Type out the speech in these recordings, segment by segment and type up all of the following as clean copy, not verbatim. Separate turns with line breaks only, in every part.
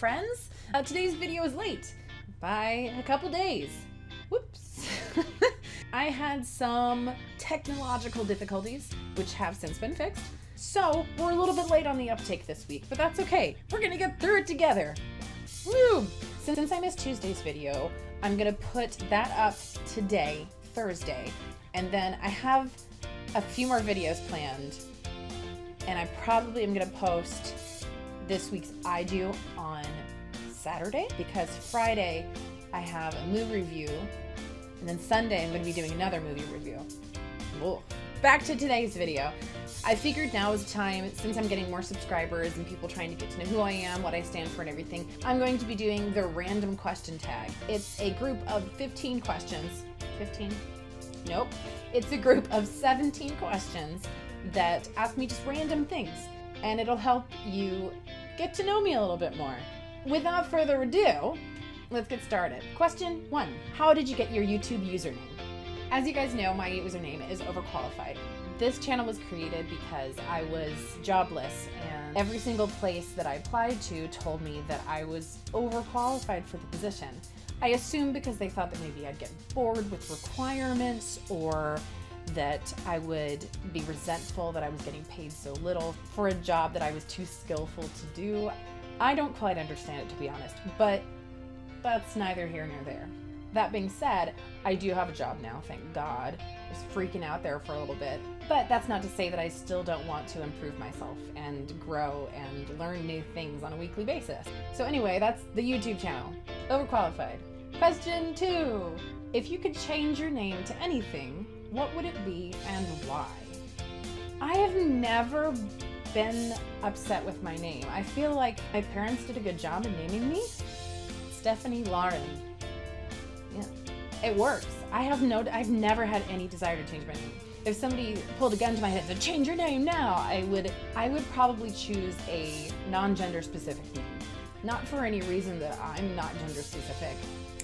friends. Today's video is late by a couple days. Whoops. I had some technological difficulties, which have since been fixed. So we're a little bit late on the uptake this week, but that's okay. We're gonna get through it together. Woo! Since I missed Tuesday's video, I'm gonna put that up today, Thursday, and then I have a few more videos planned, and I probably am gonna post this week's I Do on Saturday, because Friday I have a movie review, and then Sunday I'm going to be doing another movie review. Whoa. Back to today's video. I figured now is the time, since I'm getting more subscribers and people trying to get to know who I am, what I stand for, and everything, I'm going to be doing the random question tag. It's a group of 15 questions. 15? Nope. It's a group of 17 questions that ask me just random things, and it'll help you get to know me a little bit more. Without further ado, let's get started. Question 1. How did you get your YouTube username? As you guys know, my username is overqualified. This channel was created because I was jobless, and every single place that I applied to told me that I was overqualified for the position. I assumed because they thought that maybe I'd get bored with requirements, or that I would be resentful that I was getting paid so little for a job that I was too skillful to do. I don't quite understand it, to be honest, but that's neither here nor there. That being said, I do have a job now, thank God. I was freaking out there for a little bit, but that's not to say that I still don't want to improve myself and grow and learn new things on a weekly basis. So anyway, that's the YouTube channel, Overqualified. Question 2. If you could change your name to anything, what would it be and why? I have never been upset with my name. I feel like my parents did a good job in naming me. Stephanie Lauren. Yeah, it works. I've never had any desire to change my name. If somebody pulled a gun to my head and said, change your name now, I would probably choose a non-gender specific name. Not for any reason that I'm not gender specific.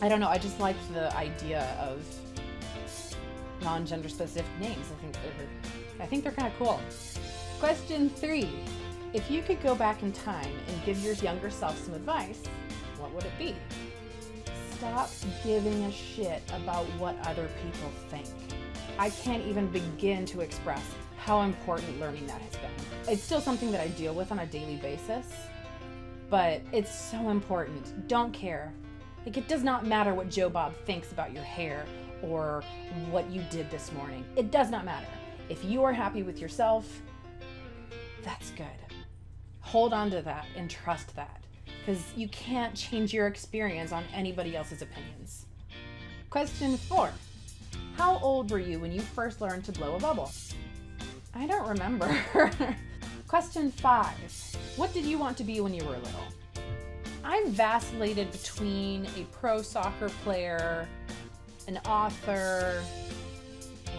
I don't know, I just like the idea of non-gender specific names. I think they're kind of cool. Question 3. If you could go back in time and give your younger self some advice, what would it be? Stop giving a shit about what other people think. I can't even begin to express how important learning that has been. It's still something that I deal with on a daily basis, but it's so important. Don't care. Like, it does not matter what Joe Bob thinks about your hair or what you did this morning. It does not matter. If you are happy with yourself, that's good. Hold on to that and trust that, because you can't change your experience on anybody else's opinions. Question 4. How old were you when you first learned to blow a bubble? I don't remember. Question 5. What did you want to be when you were little? I vacillated between a pro soccer player, an author,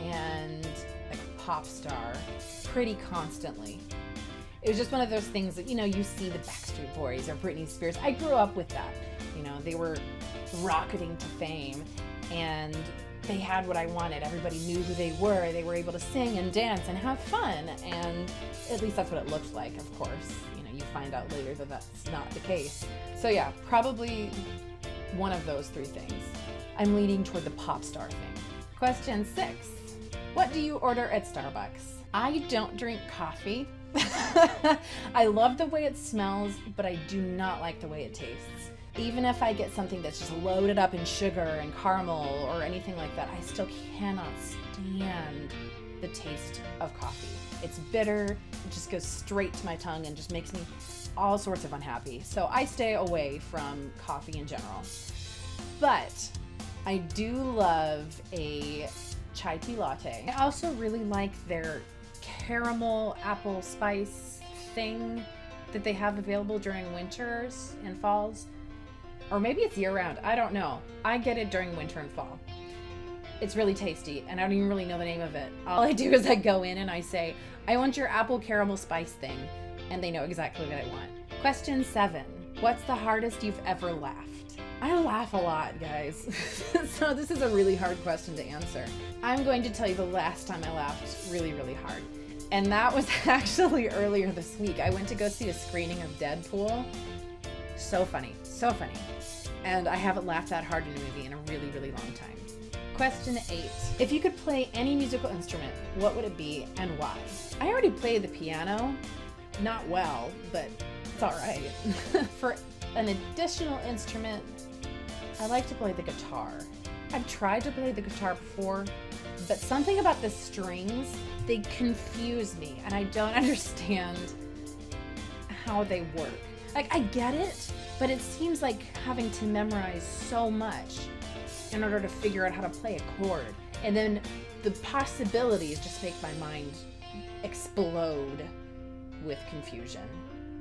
and like a pop star pretty constantly. It was just one of those things that, you see the Backstreet Boys or Britney Spears. I grew up with that. They were rocketing to fame, and they had what I wanted. Everybody knew who they were. They were able to sing and dance and have fun, and at least that's what it looked like, of course. You find out later that that's not the case. So yeah, probably one of those 3 things. I'm leaning toward the pop star thing. Question 6. What do you order at Starbucks? I don't drink coffee. I love the way it smells, but I do not like the way it tastes. Even if I get something that's just loaded up in sugar and caramel or anything like that, I still cannot stand the taste of coffee. It's bitter, it just goes straight to my tongue and just makes me all sorts of unhappy. So I stay away from coffee in general. But I do love a chai tea latte. I also really like their caramel apple spice thing that they have available during winters and falls. Or maybe it's year-round, I don't know. I get it during winter and fall. It's really tasty, and I don't even really know the name of it. All I do is I go in and I say, I want your apple caramel spice thing, and they know exactly what I want. Question 7. What's the hardest you've ever laughed? I laugh a lot, guys. So this is a really hard question to answer. I'm going to tell you the last time I laughed really, really hard. And that was actually earlier this week. I went to go see a screening of Deadpool. So funny, so funny. And I haven't laughed that hard in a movie in a really, really long time. Question 8. If you could play any musical instrument, what would it be and why? I already played the piano. Not well, but it's all right. For an additional instrument, I like to play the guitar. I've tried to play the guitar before, but something about the strings, they confuse me, and I don't understand how they work. Like, I get it, but it seems like having to memorize so much in order to figure out how to play a chord. And then the possibilities just make my mind explode with confusion.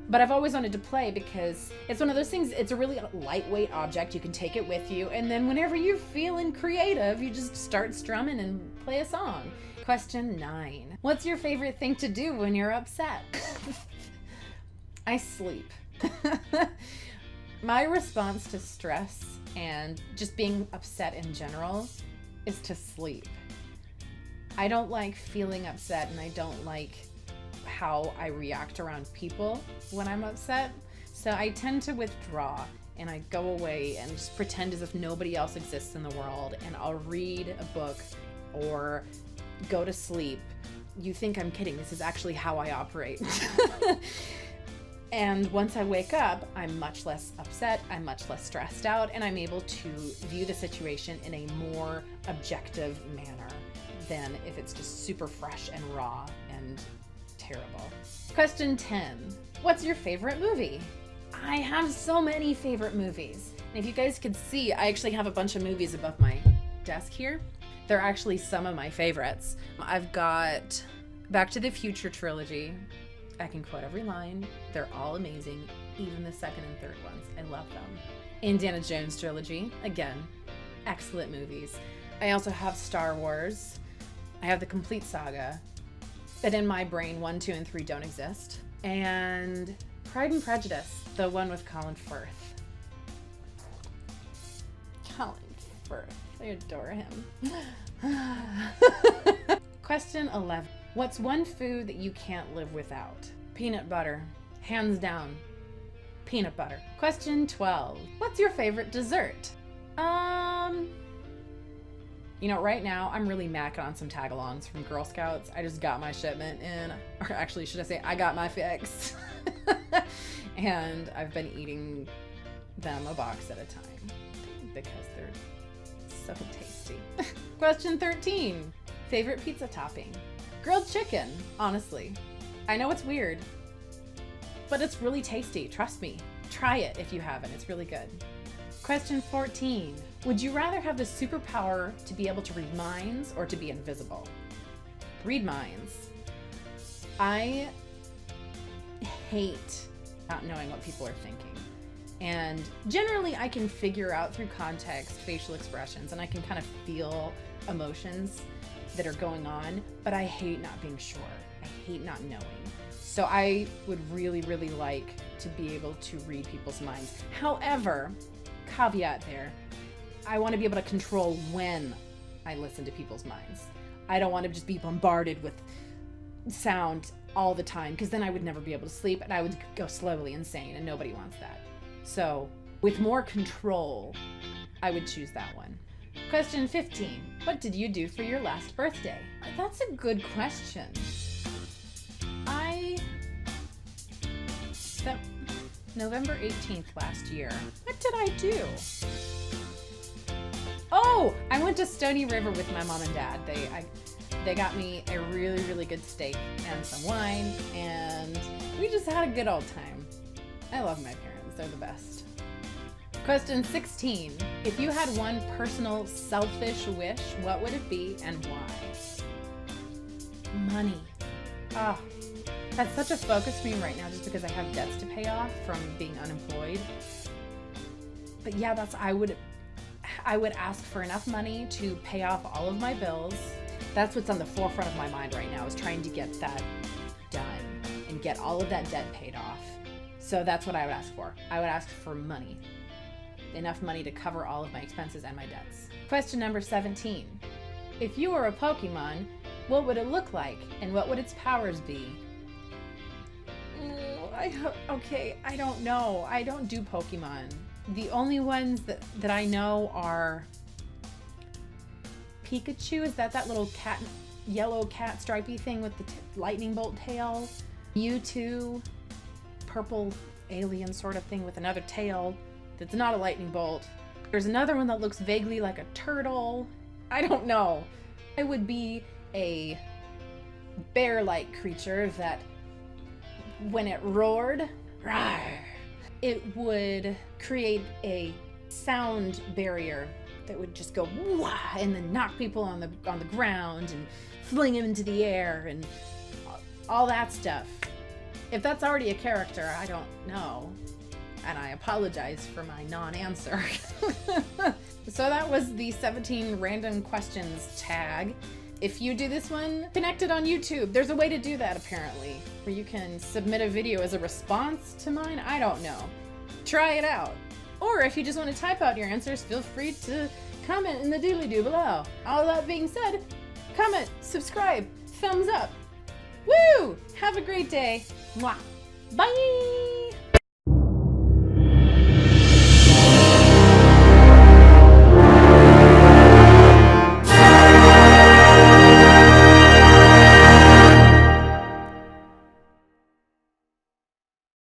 But I've always wanted to play because it's one of those things, it's a really lightweight object. You can take it with you. And then whenever you're feeling creative, you just start strumming and play a song. Question 9. What's your favorite thing to do when you're upset? I sleep. My response to stress and just being upset in general is to sleep. I don't like feeling upset, and I don't like how I react around people when I'm upset. So I tend to withdraw, and I go away and just pretend as if nobody else exists in the world, and I'll read a book or go to sleep. You think I'm kidding. This is actually how I operate. And once I wake up, I'm much less upset, I'm much less stressed out, and I'm able to view the situation in a more objective manner than if it's just super fresh and raw and terrible. Question 10. What's your favorite movie? I have so many favorite movies. And if you guys could see, I actually have a bunch of movies above my desk here. They're actually some of my favorites. I've got Back to the Future trilogy. I can quote every line. They're all amazing, even the second and third ones. I love them. Indiana Jones trilogy, again, excellent movies. I also have Star Wars. I have the complete saga. But in my brain, 1, 2, and 3 don't exist. And Pride and Prejudice, the one with Colin Firth. Colin Firth, I adore him. Question 11. What's one food that you can't live without? Peanut butter. Hands down. Peanut butter. Question 12. What's your favorite dessert? You know, right now I'm really macking on some tagalongs from Girl Scouts. I just got my shipment in, or actually, should I say, I got my fix. And I've been eating them a box at a time because they're so tasty. Question 13. Favorite pizza topping? Grilled chicken, honestly. I know it's weird, but it's really tasty. Trust me. Try it if you haven't. It's really good. Question 14. Would you rather have the superpower to be able to read minds or to be invisible? Read minds. I hate not knowing what people are thinking. And generally I can figure out through context, facial expressions, and I can kind of feel emotions that are going on, but I hate not being sure. I hate not knowing. So I would really, really like to be able to read people's minds. However, caveat there, I want to be able to control when I listen to people's minds. I don't want to just be bombarded with sound all the time, because then I would never be able to sleep and I would go slowly insane, and nobody wants that. So with more control, I would choose that one. Question 15. What did you do for your last birthday? That's a good question. November 18th last year. What did I do? Oh, I went to Stony River with my mom and dad. They got me a really, really good steak and some wine, and we just had a good old time. I love my parents. They're the best. Question 16. If you had one personal selfish wish, what would it be and why? Money. Oh, that's such a focus for me right now just because I have debts to pay off from being unemployed. But yeah, I would ask for enough money to pay off all of my bills. That's what's on the forefront of my mind right now, is trying to get that done and get all of that debt paid off. So that's what I would ask for. I would ask for money. Enough money to cover all of my expenses and my debts. Question number 17. If you were a Pokemon, what would it look like and what would its powers be? Okay, I don't know. I don't do Pokemon. The only ones that I know are Pikachu. Is that little cat, yellow cat stripy thing with the lightning bolt tail? Mewtwo, purple alien sort of thing with another tail that's not a lightning bolt. There's another one that looks vaguely like a turtle. I don't know. I would be a bear-like creature that when it roared, rawr, it would create a sound barrier that would just go wah, and then knock people on the ground and fling them into the air and all that stuff. If that's already a character, I don't know. And I apologize for my non-answer. So that was the 17 random questions tag. If you do this one, connect it on YouTube. There's a way to do that apparently, where you can submit a video as a response to mine. I don't know. Try it out. Or if you just want to type out your answers, feel free to comment in the doobly-doo below. All that being said, comment, subscribe, thumbs up. Woo! Have a great day. Mwah. Bye!